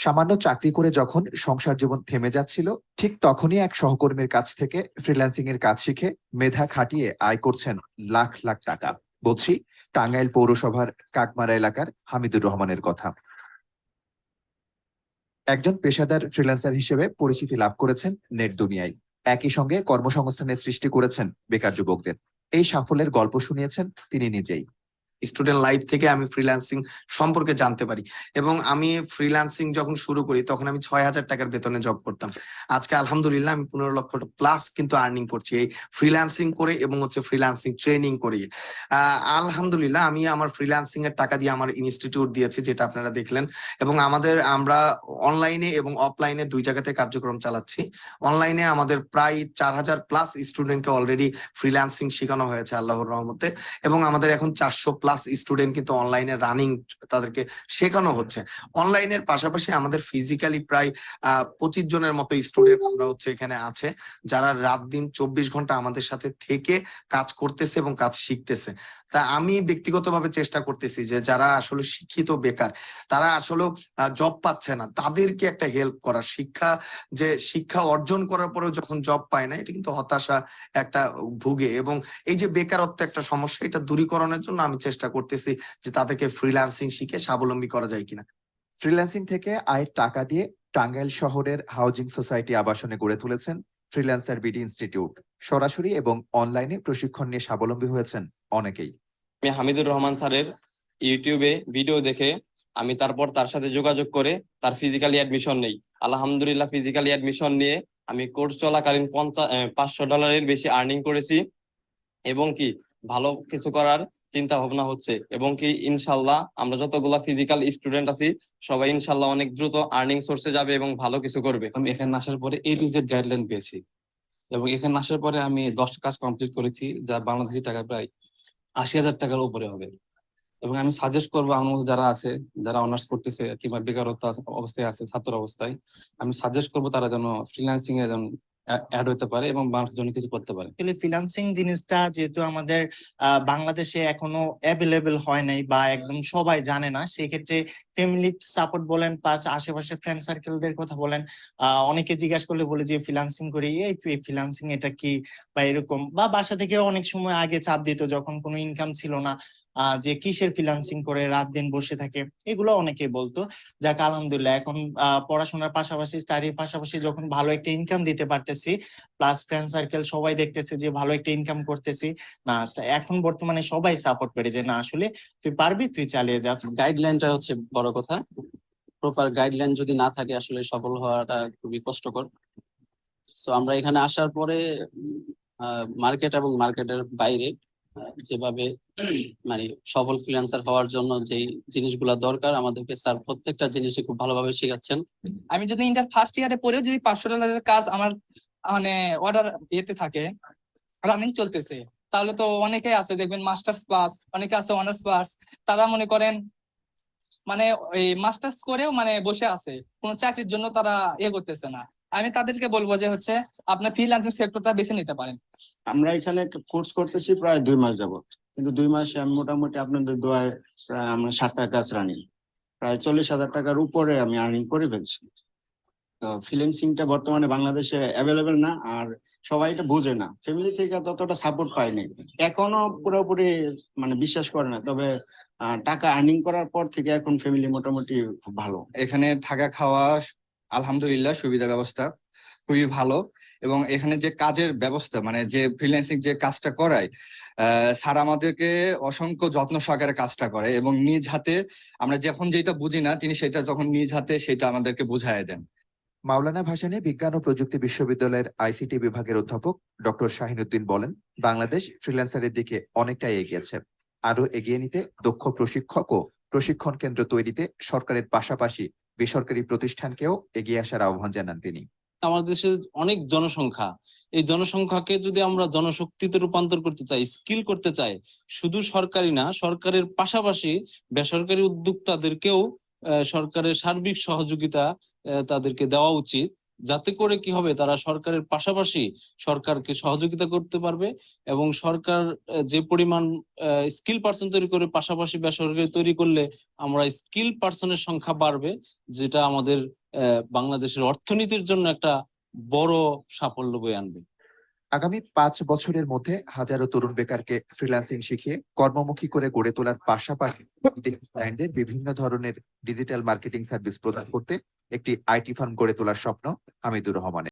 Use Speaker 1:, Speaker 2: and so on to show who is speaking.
Speaker 1: সামান্য চাকরি করে যখন সংসার জীবন থেমে যাচ্ছিল, ঠিক তখনই এক সহকর্মীর কাছ থেকে ফ্রিল্যান্সিং এর কাজ শিখে মেধা খাটিয়ে আয় করছেন লাখ লাখ টাকা। বলছি টাঙ্গাইল পৌরসভার কাকমারা এলাকার হামিদুর রহমানের কথা। একজন পেশাদার ফ্রিল্যান্সার হিসেবে পরিচিতি লাভ করেছেন নেট দুনিয়ায়। একই সঙ্গে কর্মসংস্থানের সৃষ্টি করেছেন বেকার যুবকদের। এই সাফল্যের গল্প শুনিয়েছেন তিনি নিজেই।
Speaker 2: স্টুডেন্ট লাইফ থেকে আমি ফ্রিল্যান্সিং সম্পর্কে জানতে পারি এবং আমি ফ্রিল্যান্সিং যখন শুরু করি তখন আমি 6,000 টাকার বেতনে জব করতাম। আজকে আলহামদুলিল্লাহ আমি 15 লক্ষ প্লাস কিন্তু আর্নিং করছি এই ফ্রিল্যান্সিং করে এবং ফ্রিল্যান্সিং ট্রেনিং করি। আলহামদুলিল্লাহ আমি আমার ফ্রিল্যান্সিং এর টাকা দিয়ে আমার ইনস্টিটিউট দিয়েছি, যেটা আপনারা দেখলেন, এবং আমরা অনলাইনে এবং অফলাইনে দুই জায়গাতে কার্যক্রম চালাচ্ছি। অনলাইনে আমাদের প্রায় 4,000 প্লাস স্টুডেন্টকে অলরেডি ফ্রিল্যান্সিং শেখানো হয়েছে আল্লাহর রহমতে, এবং আমাদের এখন 400 প্লাস স্টুডেন্ট কিন্তু অনলাইনে রানিং তাদেরকে শেখানো হচ্ছে। অনলাইনের পাশাপাশি আমাদের ফিজিক্যালি প্রায় 25 জনের মতো স্টুডেন্ট আমরা এখানে আছে, যারা রাত দিন 24 ঘন্টা আমাদের সাথে থেকে কাজ করতেছে এবং কাজ শিখতেছে। তা আমি ব্যক্তিগতভাবে চেষ্টা করতেছি যে যারা আসলে শিক্ষিত বেকার, তারা আসলে জব পাচ্ছে না, তাদেরকে একটা হেল্প করা। শিক্ষা অর্জন করার পরেও যখন জব পায় না, এটা কিন্তু হতাশা একটা ভুগে, এবং এই যে বেকারত্ব একটা সমস্যা, এটা দূরীকরণের জন্য আমি চেষ্টা করতেছি যে তাদেরকে ফ্রিল্যান্সিং শিখে স্বাবলম্বী করা যায় কিনা।
Speaker 1: ফ্রিল্যান্সিং থেকে আয়ের টাকা দিয়ে টাঙ্গাইল শহরের হাউজিং সোসাইটি আবাসনে গড়ে তুলেছেন ফ্রিল্যান্সার বিডি ইনস্টিটিউট। সরাসরি এবং অনলাইনে প্রশিক্ষণ নিয়ে স্বাবলম্বী হয়েছেন অনেকেই।
Speaker 3: আমি হামিদুর রহমান স্যারের ইউটিউবে ভিডিও দেখে আমি তারপর তার সাথে যোগাযোগ করে তার ফিজিক্যালি অ্যাডমিশন নেই। আলহামদুলিল্লাহ ফিজিক্যালি অ্যাডমিশন নিয়ে আমি কোর্স চলাকালীন $500 বেশি আর্নিং করেছি, এবং কি ভালো কিছু করার চিন্তা ভাবনা হচ্ছে, এবং কি ইনশাল্লাহ আমরা যতগুলা ফিজিক্যাল স্টুডেন্ট আছি সবাই ইনশাল্লাহ অনেক দ্রুত আর্নিং সোর্সে যাবে এবং ভালো কিছু করবে।
Speaker 4: আমি এখানে আসার পরে A to Z গাইডলাইন পেয়েছি, এবং এখানে আসার পরে আমি 10টা কাজ কমপ্লিট করেছি, যা বাংলাদেশি টাকা প্রায় 80,000 টাকার উপরে হবে। এবং আমি সাজেস্ট করবো আমার মধ্যে যারা আছে, যারা অনার্স করতেছে কিংবা বেকারত্ব অবস্থায় আছে, ছাত্র অবস্থায়, আমি সাজেস্ট করবো তারা যেন ফ্রিল্যান্সিং এ যেন অ্যাড হতে পারে এবং বাংলাদেশের জন্য কিছু করতে পারে।
Speaker 5: ফ্রিল্যান্সিং জিনিসটা যেহেতু আমাদের বাংলাদেশে এখনো অ্যাভেলেবেল হয় নাই বা একদম সবাই জানে না, সেক্ষেত্রে ফ্যামিলি সাপোর্ট বলেন, প্লাস আশেপাশে ফ্রেন্ড সার্কেলদের কথা বলেন, অনেকে জিজ্ঞাসা করলে বলে যে ফ্রিল্যান্সিং করি, এই ফ্রিল্যান্সিং এটা কি, বা এরকম, বা বাসা থেকে অনেক সময় আগে চাপ দিত যখন কোনো ইনকাম ছিল না, যে কিসের ফ্রিল্যান্সিং করে রাত দিন বসে থাকে, এগুলো অনেকে বলতো। যাক আলহামদুলিল্লাহ এখন পড়াশোনার পাশাপাশি স্টাডির পাশাপাশি যখন ভালো একটা ইনকাম দিতে পারতেছি, প্লাস ফ্রেন্ড সার্কেল সবাই দেখতেছে যে ভালো একটা ইনকাম করতেছি, না এখন বর্তমানে সবাই সাপোর্ট করে যে না আসলে তুই পারবি, তুই চালিয়ে যা।
Speaker 4: গাইডলাইনটা হচ্ছে বড় কথা। প্রপার গাইডলাইন যদি না থাকে আসলে সফল হওয়াটা খুবই কষ্টকর। সো আমরা এখানে আসার পরে মার্কেট এবং মার্কেটের বাইরে যেভাবে মানে সফল ফ্রিল্যান্সার হওয়ার জন্য যে জিনিসগুলো দরকার আমাদেরকে স্যার প্রত্যেকটা জিনিসই খুব ভালোভাবে শেখাচ্ছেন।
Speaker 6: আমি যদি ইন্টার ফার্স্ট ইয়ারে পড়েও যদি $500 কাজ আমার মানে অর্ডার ইয়েতে থাকে, রানিং চলতেছে, তাহলে তো অনেকেই আছে দেখবেন মাস্টার্স পাস, অনেকে আছে অনার্স পাস, তারা মনে করেন মানে এই মাস্টার্স করেও মানে বসে আছে, কোনো চাকরির জন্য তারা করতেছে না। আমি তাদেরকে বলবো যে আপনার ফ্রিল্যান্সিং সেক্টরটা বেছে নিতে পারেন।
Speaker 7: আমরা এখানে কোর্স করতেছি প্রায় 2 মাস যাবত, কিন্তু 2 মাসে আমি মোটামুটি আপনাদের দোয়ায় প্রায় আমরা 60টা কাজ রানিং, প্রায় 40,000 টাকার উপরে আমি আর্নিং করে ফেলছি। তো ফ্রিল্যান্সিংটা বর্তমানে বাংলাদেশে অ্যাভেলেবেল না, আর সবাই এটা বুঝে না, ফ্যামিলি থেকে ততটা সাপোর্ট পায়নি, এখনো পুরোপুরি মানে বিশ্বাস করে না। তবে টাকা আর্নিং করার পর থেকে এখন ফ্যামিলি মোটামুটি খুব ভালো।
Speaker 8: এখানে থাকা খাওয়া আলহামদুলিল্লাহ সুবিধা ব্যবস্থা খুবই ভালো, এবং এখানে যে কাজের ব্যবস্থা মানে যে ফ্রিল্যান্সিং যে কাজটা করায় স্যার আমাদেরকে অসংখ্য যত্ন সহকারে কাজটা করে, এবং নিজ হাতে আমরা যখন যেটা বুঝি না তিনি সেটা যখন নিজ হাতে সেটা আমাদেরকে বুঝায় দেন।
Speaker 1: মাওলানা ভাসানী বিজ্ঞান ও প্রযুক্তি বিশ্ববিদ্যালয়ের আইসিটি বিভাগের অধ্যাপক ডক্টর শাহিনুদ্দিন বলেন, বাংলাদেশ ফ্রিল্যান্সারের দিকে অনেকটাই এগিয়েছে। আরো এগিয়ে নিতে দক্ষ প্রশিক্ষক ও প্রশিক্ষণ কেন্দ্র তৈরিতে সরকারের পাশাপাশি বেসরকারি প্রতিষ্ঠানকেও এগিয়ে আসার আহ্বান জানান তিনি।
Speaker 4: আমাদের দেশে অনেক জনসংখ্যা, এই জনসংখ্যাকে যদি আমরা জনশক্তিতে রূপান্তর করতে চাই, স্কিল করতে চাই, শুধু সরকারি না, সরকারের পাশাপাশি বেসরকারি উদ্যোক্তাদেরকেও সরকারের সার্বিক সহযোগিতা তাদেরকে দেওয়া উচিত।
Speaker 9: যাতে করে কি হবে, তারা সরকারের পাশাপাশি সরকারকে সহযোগিতা করতে পারবে এবং সরকার যে পরিমাণ স্কিল পার্সন তৈরি করে পাশাপাশি বেসরকারি তৈরি করলে আমরা স্কিল পার্সনের সংখ্যা বাড়বে, যেটা আমাদের বাংলাদেশের অর্থনীতির জন্য একটা বড় সাফল্য বয়ে আনবে।
Speaker 1: আগামী 5 বছরের মধ্যে হাজারো তরুণ বেকারকে ফ্রিল্যান্সিং শিখিয়ে কর্মমুখী করে গড়ে তোলার পাশাপাশি ক্লায়েন্টদের বিভিন্ন ধরনের ডিজিটাল মার্কেটিং সার্ভিস প্রদান করতে একটি আইটি ফার্ম গড়ে তোলার স্বপ্ন হামিদুর রহমানের।